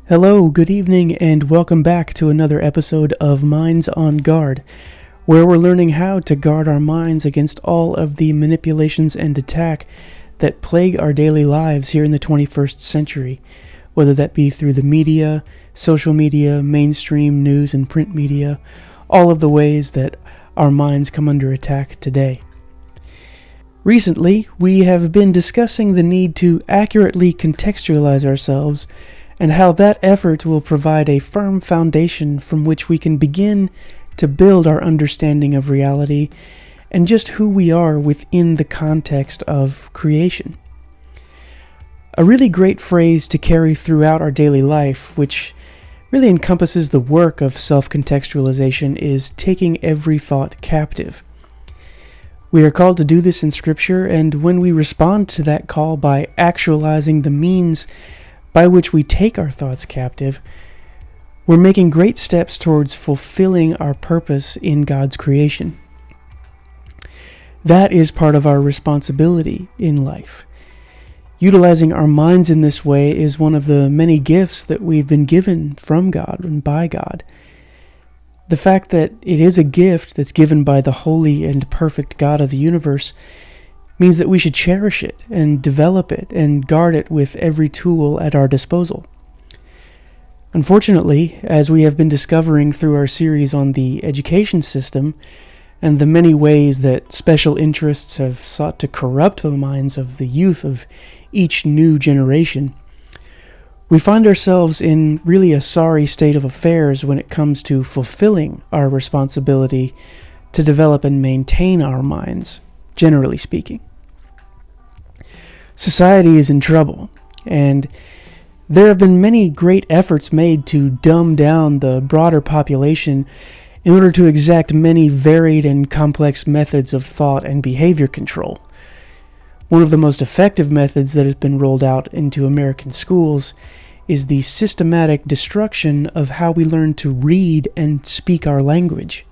Hello, good evening, and welcome back to another episode of Minds on Guard, where we're learning how to guard our minds against all of the manipulations and attack that plague our daily lives here in the 21st century, whether that be through the media, social media, mainstream news and print media, all of the ways that our minds come under attack today. Recently, we have been discussing the need to accurately contextualize ourselves and how that effort will provide a firm foundation from which we can begin to build our understanding of reality and just who we are within the context of creation. A really great phrase to carry throughout our daily life, which really encompasses the work of self-contextualization, is taking every thought captive. We are called to do this in Scripture, and when we respond to that call by actualizing the means by which we take our thoughts captive, we're making great steps towards fulfilling our purpose in God's creation. That is part of our responsibility in life. Utilizing our minds in this way is one of the many gifts that we've been given from God and by God. The fact that it is a gift that's given by the holy and perfect God of the universe means that we should cherish it and develop it and guard it with every tool at our disposal. Unfortunately, as we have been discovering through our series on the education system and the many ways that special interests have sought to corrupt the minds of the youth of each new generation, we find ourselves in really a sorry state of affairs when it comes to fulfilling our responsibility to develop and maintain our minds, generally speaking. Society is in trouble, and there have been many great efforts made to dumb down the broader population in order to exact many varied and complex methods of thought and behavior control. One of the most effective methods that has been rolled out into American schools is the systematic destruction of how we learn to read and speak our language.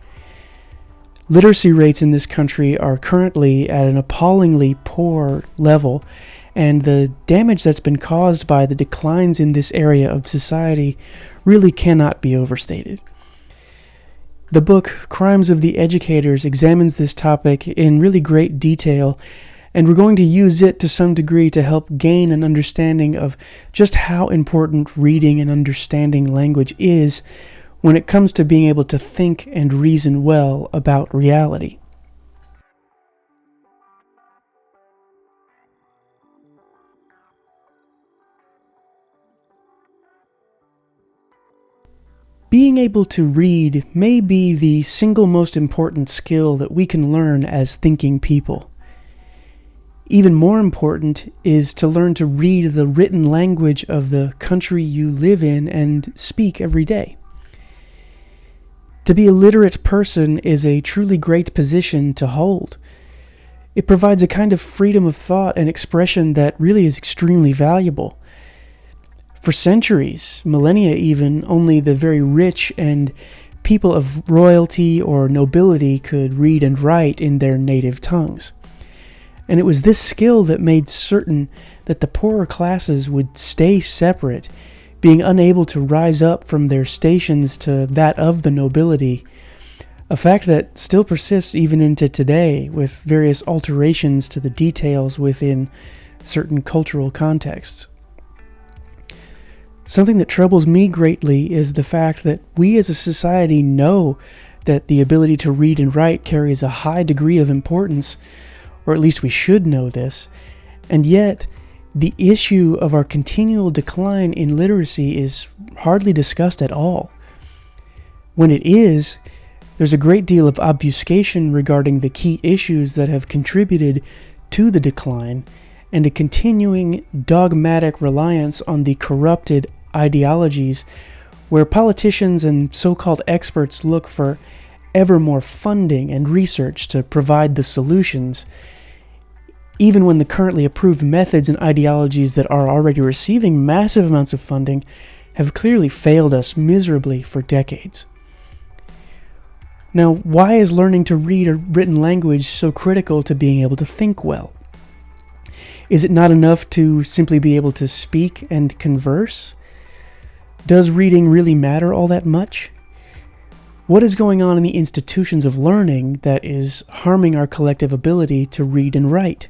Literacy rates in this country are currently at an appallingly poor level, and the damage that's been caused by the declines in this area of society really cannot be overstated. The book Crimes of the Educators examines this topic in really great detail, and we're going to use it to some degree to help gain an understanding of just how important reading and understanding language is when it comes to being able to think and reason well about reality. Being able to read may be the single most important skill that we can learn as thinking people. Even more important is to learn to read the written language of the country you live in and speak every day. To be a literate person is a truly great position to hold. It provides a kind of freedom of thought and expression that really is extremely valuable. For centuries, millennia even, only the very rich and people of royalty or nobility could read and write in their native tongues. And it was this skill that made certain that the poorer classes would stay separate, being unable to rise up from their stations to that of the nobility, a fact that still persists even into today with various alterations to the details within certain cultural contexts. Something that troubles me greatly is the fact that we as a society know that the ability to read and write carries a high degree of importance, or at least we should know this, and yet the issue of our continual decline in literacy is hardly discussed at all. When it is, there's a great deal of obfuscation regarding the key issues that have contributed to the decline, and a continuing dogmatic reliance on the corrupted ideologies where politicians and so-called experts look for ever more funding and research to provide the solutions, even when the currently approved methods and ideologies that are already receiving massive amounts of funding have clearly failed us miserably for decades. Now, why is learning to read a written language so critical to being able to think well? Is it not enough to simply be able to speak and converse? Does reading really matter all that much? What is going on in the institutions of learning that is harming our collective ability to read and write?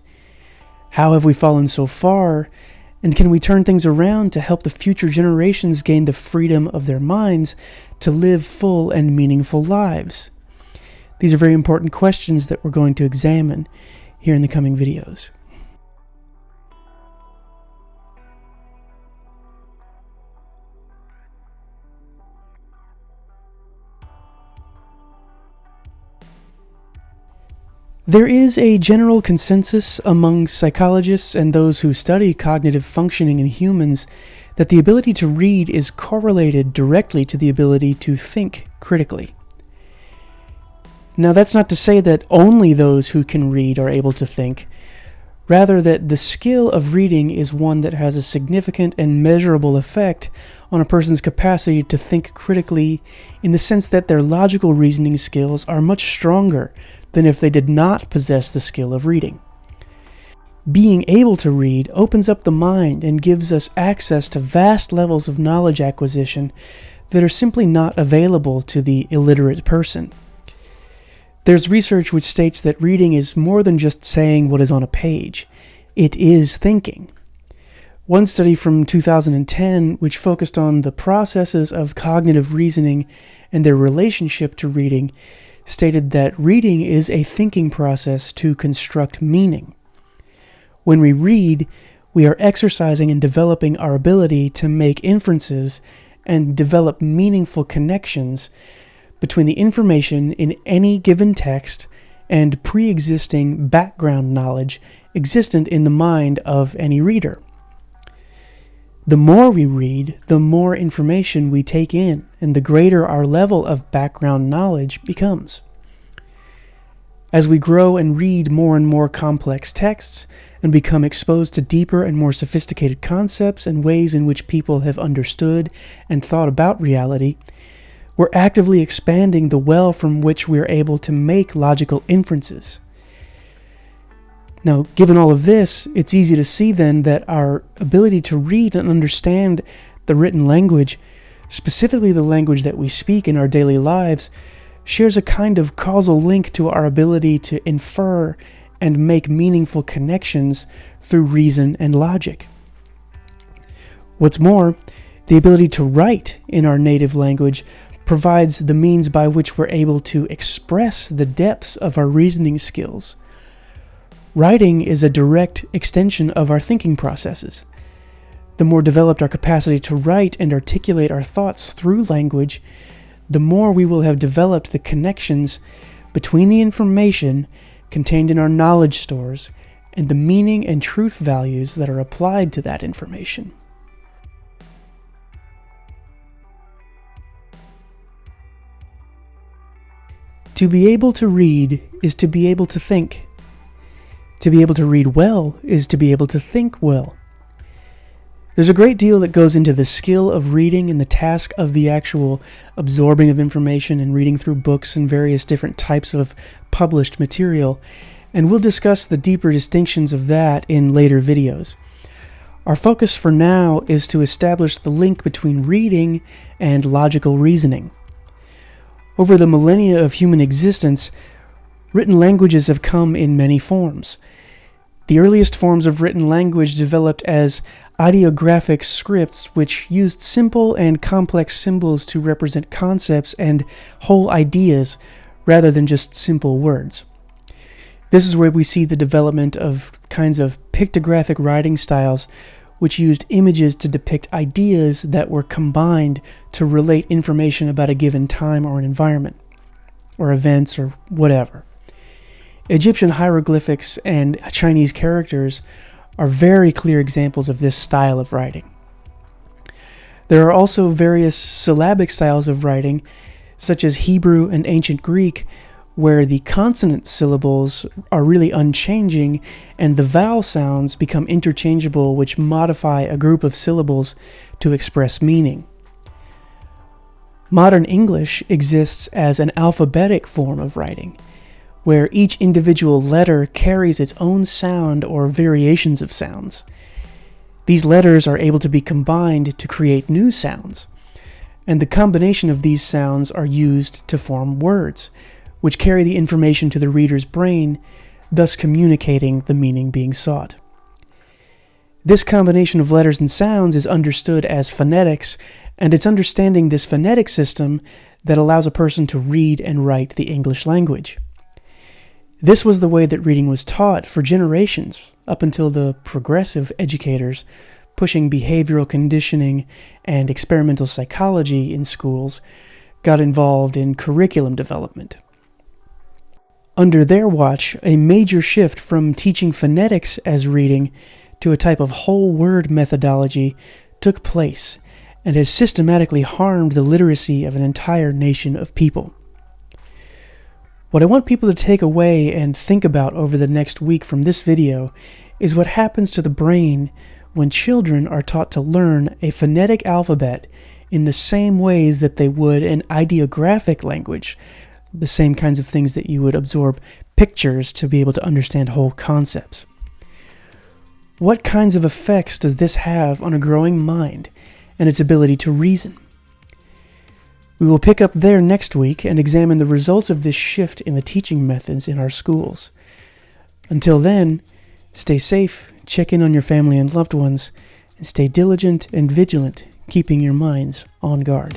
How have we fallen so far, and can we turn things around to help the future generations gain the freedom of their minds to live full and meaningful lives? These are very important questions that we're going to examine here in the coming videos. There is a general consensus among psychologists and those who study cognitive functioning in humans that the ability to read is correlated directly to the ability to think critically. Now, that's not to say that only those who can read are able to think, rather that the skill of reading is one that has a significant and measurable effect on a person's capacity to think critically, in the sense that their logical reasoning skills are much stronger than if they did not possess the skill of reading. Being able to read opens up the mind and gives us access to vast levels of knowledge acquisition that are simply not available to the illiterate person. There's research which states that reading is more than just saying what is on a page. It is thinking. One study from 2010, which focused on the processes of cognitive reasoning and their relationship to reading, stated that reading is a thinking process to construct meaning. When we read, we are exercising and developing our ability to make inferences and develop meaningful connections between the information in any given text and pre-existing background knowledge existent in the mind of any reader. The more we read, the more information we take in, and the greater our level of background knowledge becomes. As we grow and read more and more complex texts, and become exposed to deeper and more sophisticated concepts and ways in which people have understood and thought about reality, we're actively expanding the well from which we're able to make logical inferences. Now, given all of this, it's easy to see then that our ability to read and understand the written language, specifically the language that we speak in our daily lives, shares a kind of causal link to our ability to infer and make meaningful connections through reason and logic. What's more, the ability to write in our native language provides the means by which we're able to express the depths of our reasoning skills. Writing is a direct extension of our thinking processes. The more developed our capacity to write and articulate our thoughts through language, the more we will have developed the connections between the information contained in our knowledge stores and the meaning and truth values that are applied to that information. To be able to read is to be able to think. To be able to read well is to be able to think well. There's a great deal that goes into the skill of reading and the task of the actual absorbing of information and reading through books and various different types of published material, and we'll discuss the deeper distinctions of that in later videos. Our focus for now is to establish the link between reading and logical reasoning. Over the millennia of human existence, written languages have come in many forms. The earliest forms of written language developed as ideographic scripts, which used simple and complex symbols to represent concepts and whole ideas rather than just simple words. This is where we see the development of kinds of pictographic writing styles, which used images to depict ideas that were combined to relate information about a given time or an environment, or events, or whatever. Egyptian hieroglyphics and Chinese characters are very clear examples of this style of writing. There are also various syllabic styles of writing, such as Hebrew and ancient Greek, where the consonant syllables are really unchanging and the vowel sounds become interchangeable, which modify a group of syllables to express meaning. Modern English exists as an alphabetic form of writing, where each individual letter carries its own sound or variations of sounds. These letters are able to be combined to create new sounds, and the combination of these sounds are used to form words, which carry the information to the reader's brain, thus communicating the meaning being sought. This combination of letters and sounds is understood as phonetics, and it's understanding this phonetic system that allows a person to read and write the English language. This was the way that reading was taught for generations, up until the progressive educators pushing behavioral conditioning and experimental psychology in schools got involved in curriculum development. Under their watch, a major shift from teaching phonetics as reading to a type of whole word methodology took place and has systematically harmed the literacy of an entire nation of people. What I want people to take away and think about over the next week from this video is what happens to the brain when children are taught to learn a phonetic alphabet in the same ways that they would an ideographic language, the same kinds of things that you would absorb pictures to be able to understand whole concepts. What kinds of effects does this have on a growing mind and its ability to reason? We will pick up there next week and examine the results of this shift in the teaching methods in our schools. Until then, stay safe, check in on your family and loved ones, and stay diligent and vigilant, keeping your minds on guard.